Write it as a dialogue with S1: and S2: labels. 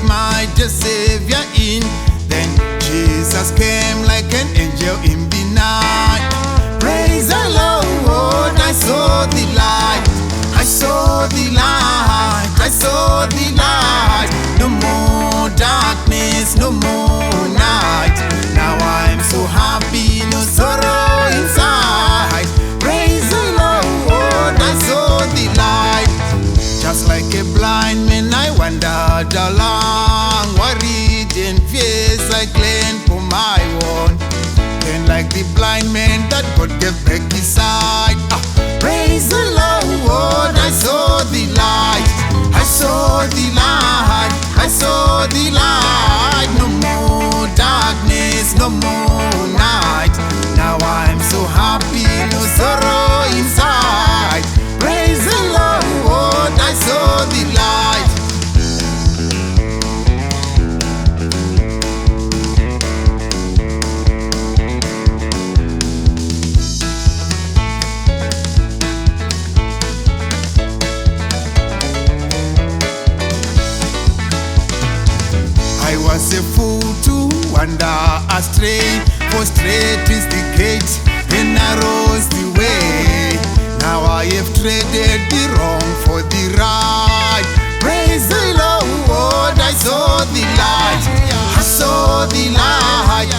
S1: my dear Savior in. Then Jesus came like an angel in the night. Praise the Lord, I saw the light. I saw the light, I saw the light. No more darkness, no more night. Now I'm so happy, no sorrow inside. Praise the Lord, I saw the light. Just like a blind man I wandered along, worried and fierce I claimed for my own. Then like the blind man that God gave back his sight. Praise the Lord, I saw the light. I saw the light, I saw the light. No more darkness, no more night. Now I'm so happy, no sorrow inside. Praise the Lord, I saw the light. I was a fool to wander astray, for straight is the gate and narrow's the way. Now I have traded the wrong for the right. Praise the Lord, I saw the light. I saw the light.